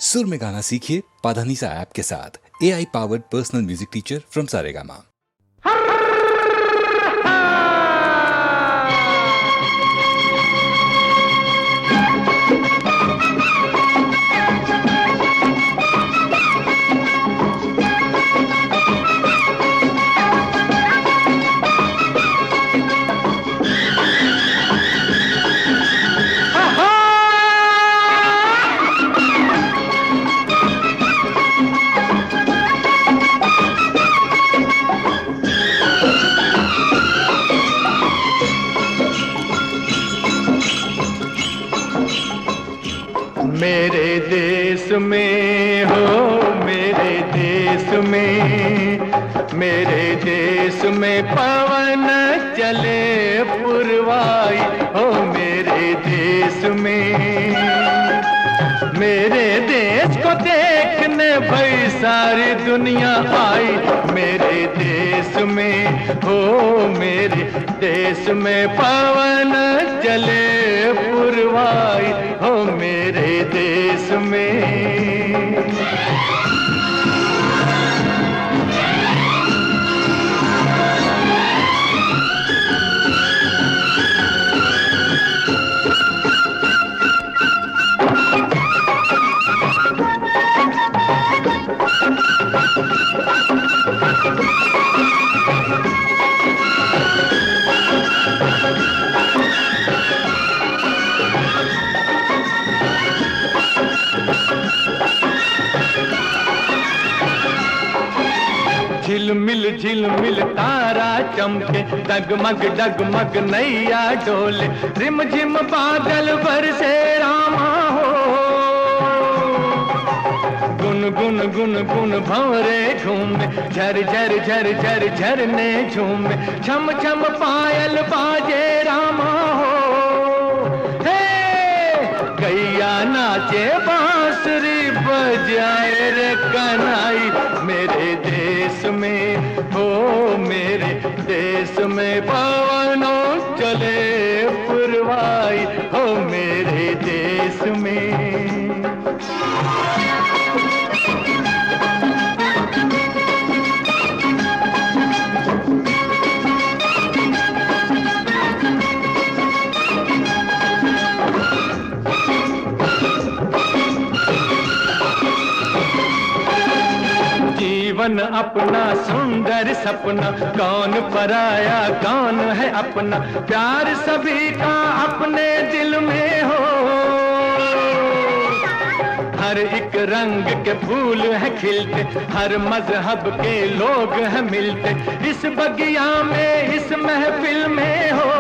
सुर में गाना सीखिए पाधानीसा ऐप के साथ। AI powered personal music teacher from Saregama. मेरे देश में हो, मेरे देश में, मेरे देश में पवन चले पुरवाई हो। मेरे देश में, मेरे देश को देखने भाई सारी दुनिया आई। मेरे देश में हो, मेरे देश में पवन चले पुरवाई हो। मेरे देश में झिलमिल झिलमिल तारा चमके, डगमग डगमग नैया डोले, रिम झिम बादल बरसे रामा हो। गुन गुन गुन गुन भंवरे झूमे, झर झर झर झर झरने झूमे, छम छम पायल बाजे रामा हो। हे गैया नाचे बांसुरी बजाए रे कन्हई। मेरे देश में हो, मेरे देश में पवनों चले पुरवाई हो। मेरे देश में जीवन अपना सुंदर सपना, कौन पराया कौन है अपना, प्यार सभी का अपने दिल में हो। हर एक रंग के फूल है खिलते, हर मजहब के लोग हैं मिलते, इस बगिया में इस महफिल में हो।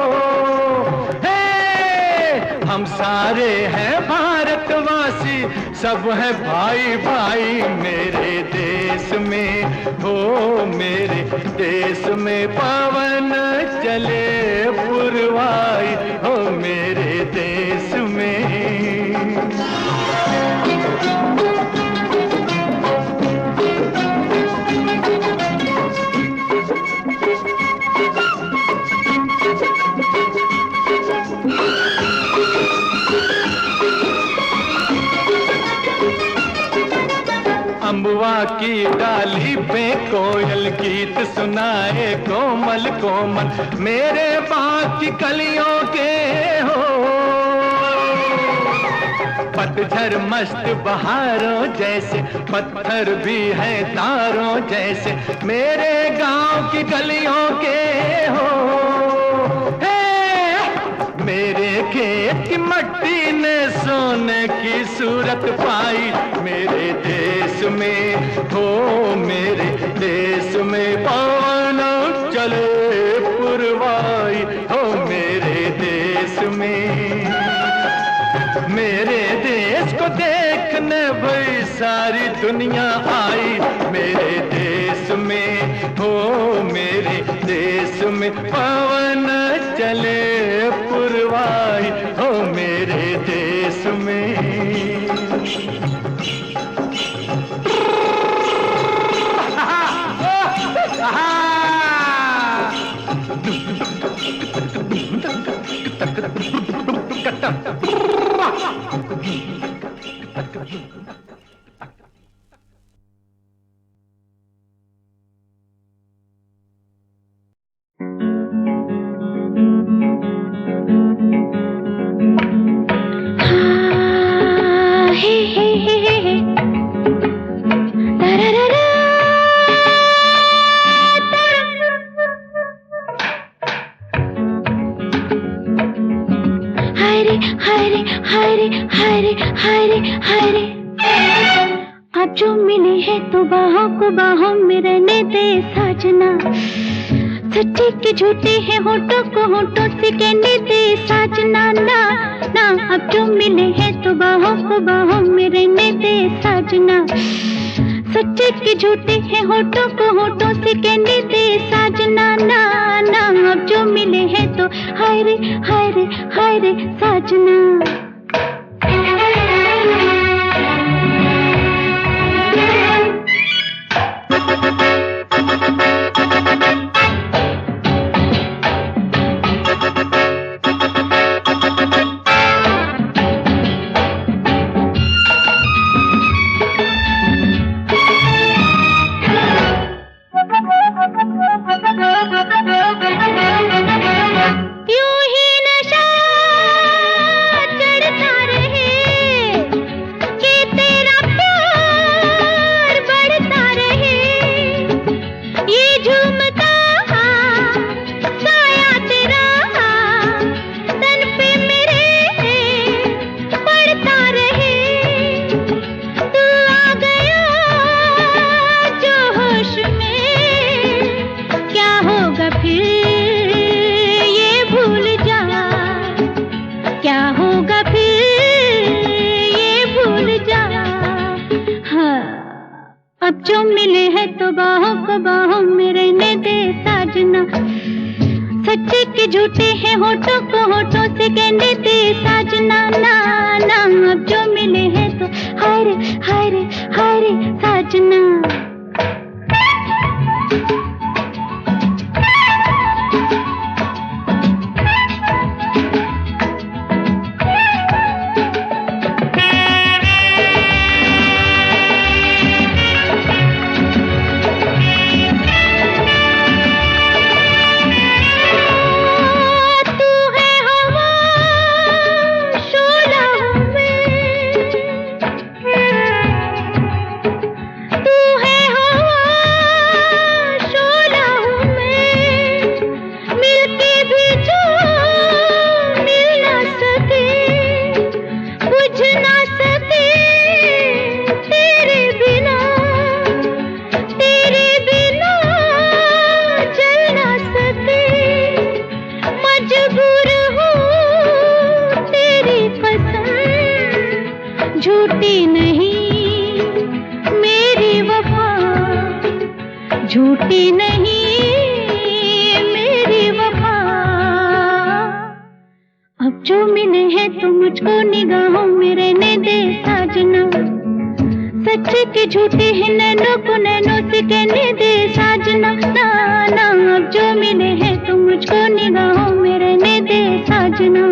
हम सारे हैं भारतवासी, सब है भाई भाई। मेरे देश में हो, मेरे देश में पवन चले पुरवाई हो। मेरे देश में अम्बुआ की डाली पे कोयल गीत सुनाए कोमल कोमल, मेरे बाग की कलियों के हो। पतझर मस्त बहारों जैसे, पत्थर भी है तारों जैसे, मेरे गांव की गलियों के हो। मेरे खेत की मट्टी ने सोने की सूरत पाई। मेरे देश में हो, मेरे देश में पवन चले पुरवाई हो। मेरे देश में, मेरे देश को देखने भाई सारी दुनिया आई। मेरे देश में हो, मेरे देश में पवन चले पुरवाई हो। मेरे देश में जो मिले हैं तो बाहों को बाहों में रहने दे साजना, सच्चे के झूठे हैं होठों को होठों से कहने दे साजना, ना ना अब जो मिले हैं तो बाहों को बाहों में रहने दे साजना, सच्चे के झूठे हैं होठों को होठों से कहने दे साजना, ना ना अब जो मिले हैं तो हाय रे हाय रे हाय रे साजना। अब जो मिले हैं तो बाहों को बाहों में रहने दे साजना, सच्चे के झूठे हैं होठों को होठों से कहने दे साजना, ना ना अब जो मिले हैं तो हाय रे हाय रे हाय रे साजना। झूठी नहीं मेरी वफा, झूठी नहीं मेरी वफा, अब जो मिले हैं तो मुझको निगाहों में रहने दे साजना, सच्चे के झूठे हैं नैनों को नैनों से कहने दे साजना, ना ना अब जो मिले हैं तो मुझको निगाहों में रहने दे साजना।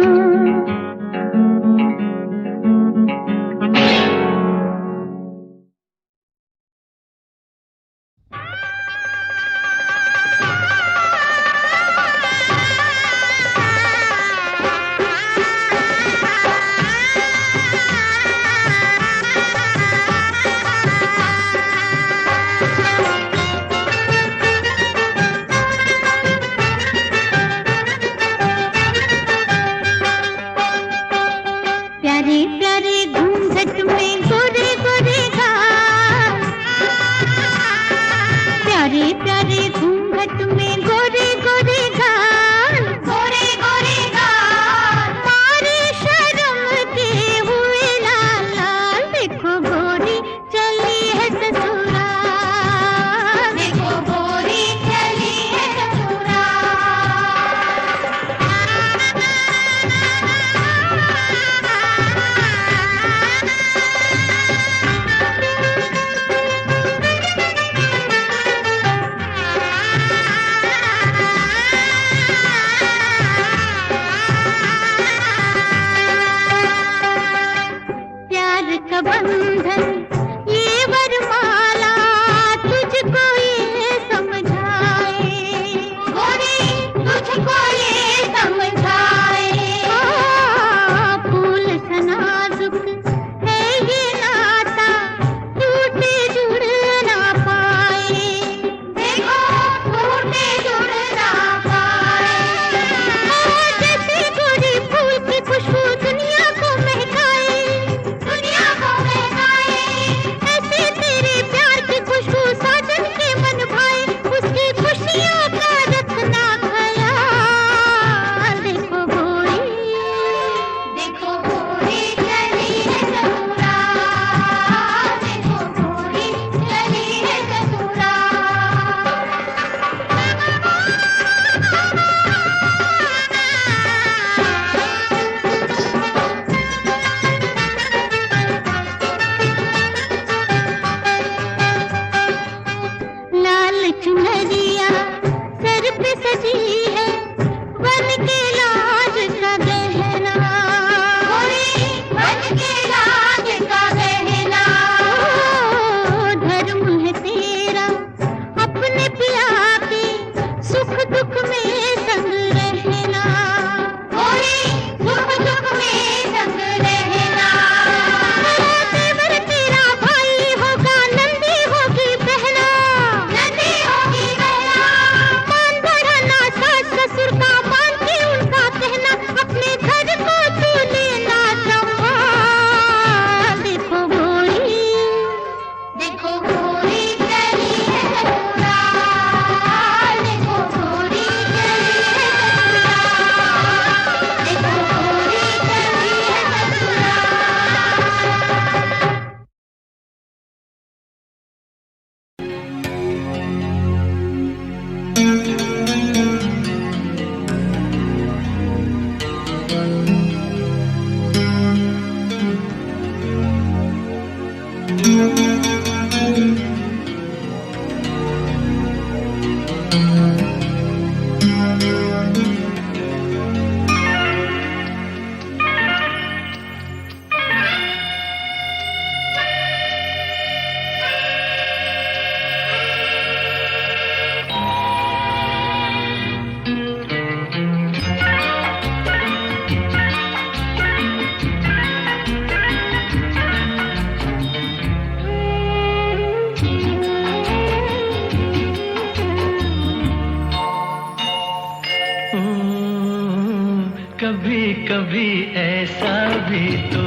कभी ऐसा भी तो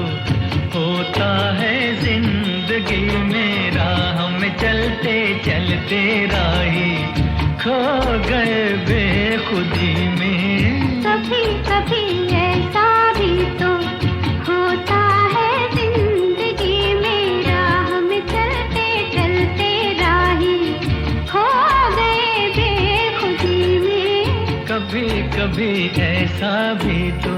होता है जिंदगी में, राह में चलते चलते राही खो गए बेखुदी में। कभी कभी ऐसा भी तो होता है जिंदगी में, राह में चलते चलते राही खो गए बेखुदी में। कभी कभी ऐसा भी तो।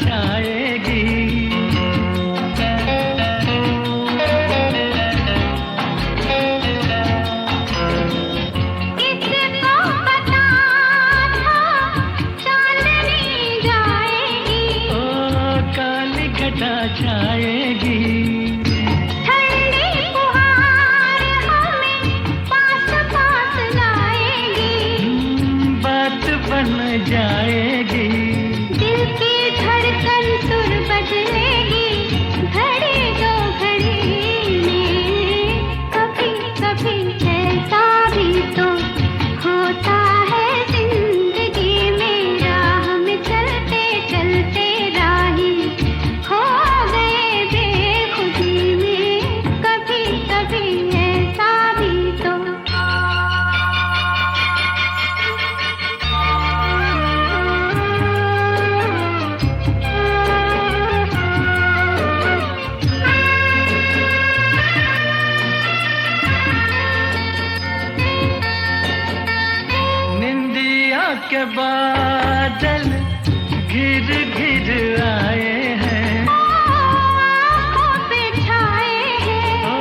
छाएगी किसको पता था चांदनी जाएगी। ओ काली घटा छाएगी, ठंडी फुहार हमें पास पास लाएगी। बात बन जाएगी, दिल की धड़कन सुर बदलेगी, घड़ी दो घड़ी में। कभी कभी ऐसा भी तो होता है जिंदगी में, राह में चलते चलते राही खो गए बेखुदी में। कभी कभी ऐसा भी तो। निंदिया के बादल घिर घिर आए हैं, आँखों पे छाए हैं, ओ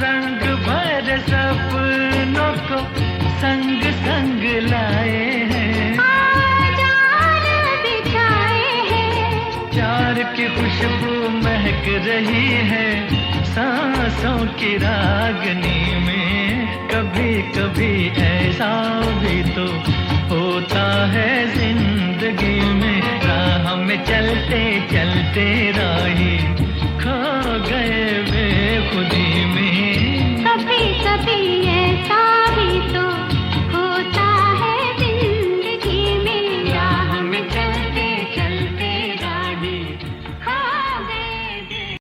रंग भर सपनों को संग संग लाए हैं। जान बिछाए हैं, प्यार की खुशबू महक रही है सांसों की रागनी में। कभी कभी ऐसा भी तो होता है जिंदगी में, राह में चलते चलते राही खो गए बेखुदी में। कभी कभी ऐसा भी तो होता है जिंदगी में, राह में चलते चलते राही खो गए।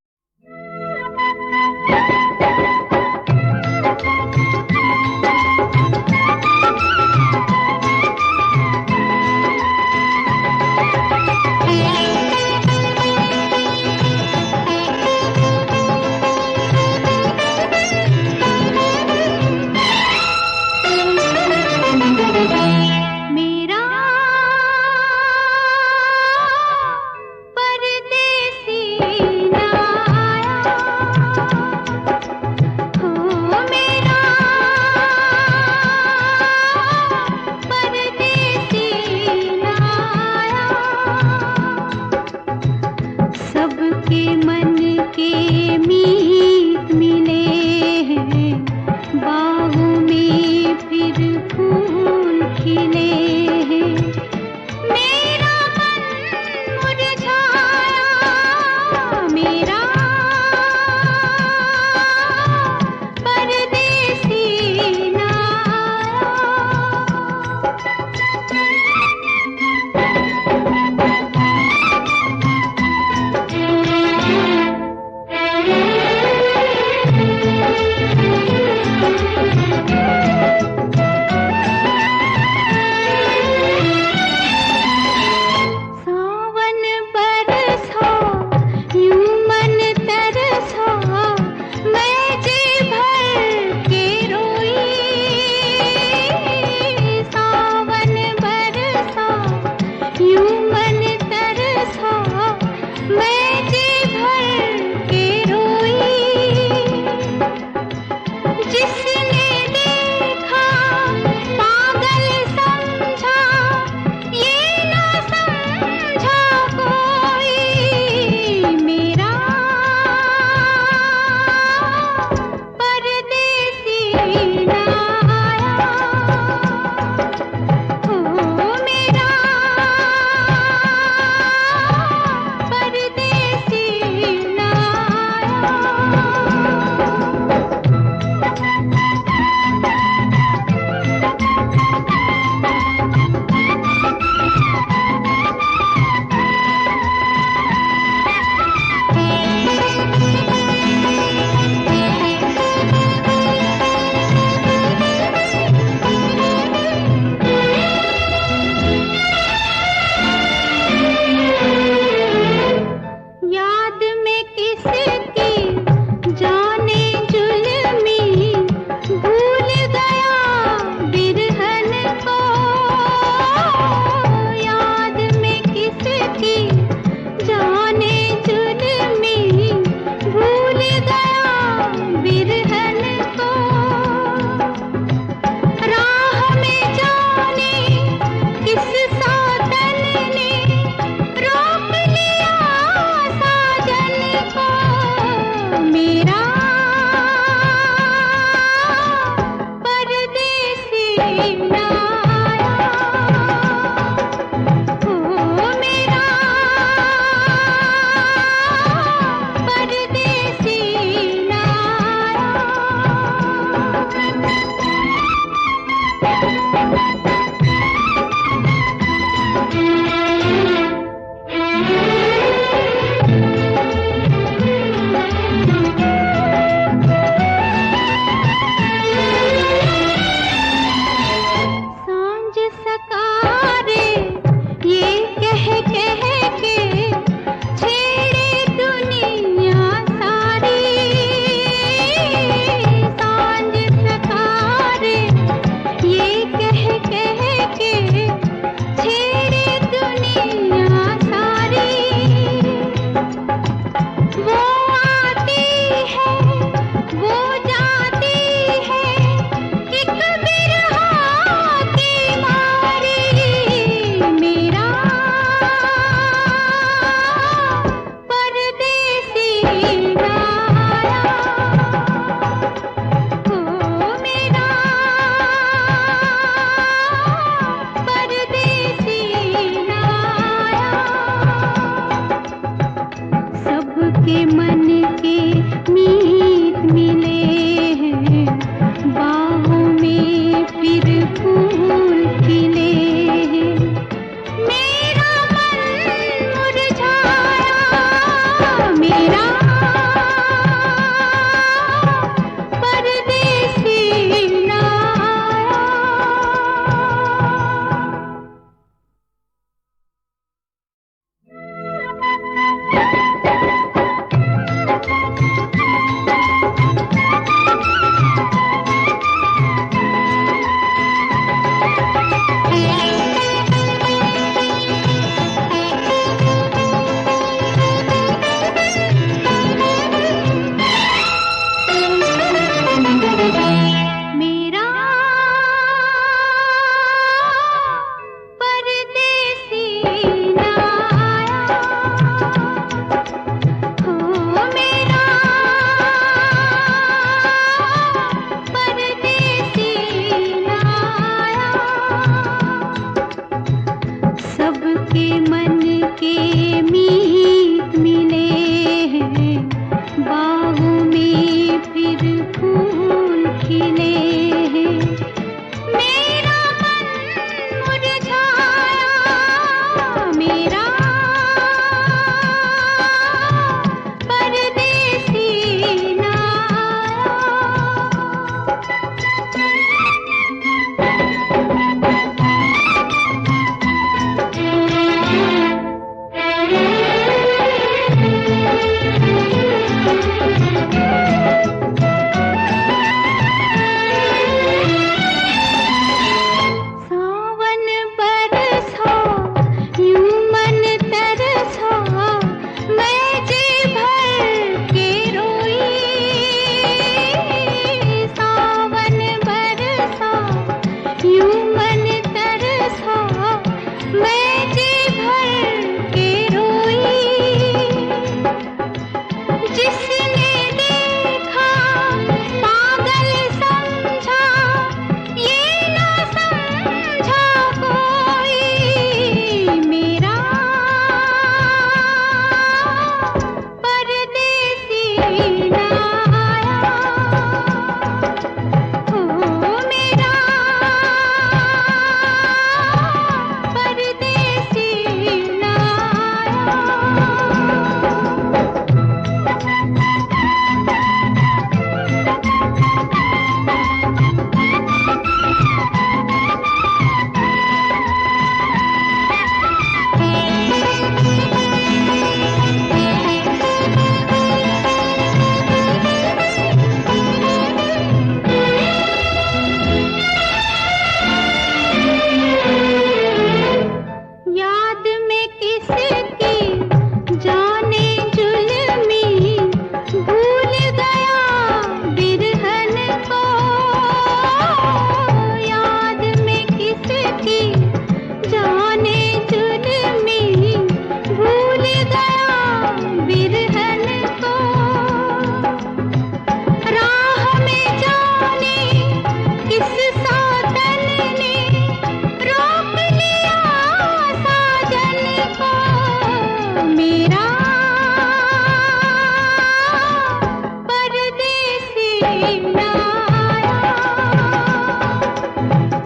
मन के मीत मिले हैं, बाहों में फिर फूल खिले हैं। मेरा मन मुरझाया, मेरा परदेसी ना सावन बरसा, यूं मन तरसा, मैं जी भर के रोई। सावन बरसा, यूं मन तरसा, मैं जी भर के रोई। जिसने देखा पागल समझा, ये ना समझा कोई। मेरा परदेसी ना आया, ओ मेरा परदेसी ना याद में किसकी जाने जुल्मी, भूल गया बिरहन को। याद में किसकी जाने जुल्मी, भूल गया बिरहन को। राह में जाने किस साधन ने रोक लिया साजन को। मेरा परदेसी ना आया,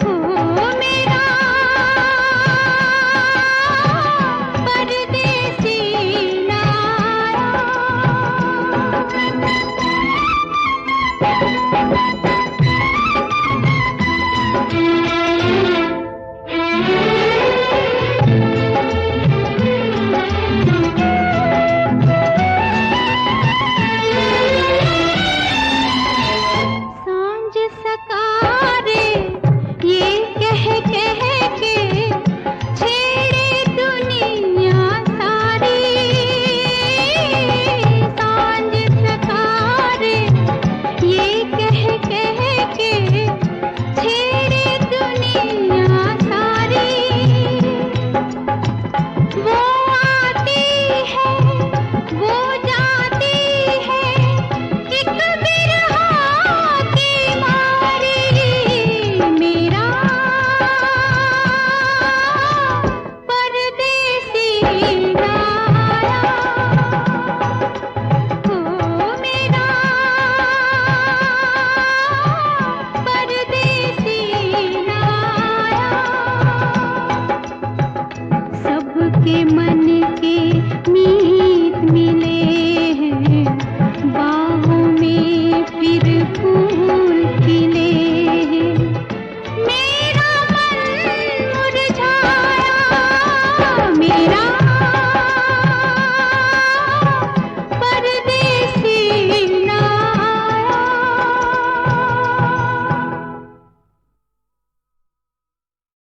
ओ मेरा परदेसी ना सांझ सकारे ये कह के छेड़े दुनिया सारी। सांझ सकारे ये कह के छेड़े दुनिया सारी। वो आती है, वो जाती है, एक बिरहा की मारी। मेरा परदेसी ना आया, ओ मेरा परदेसी ना आया। सबके मन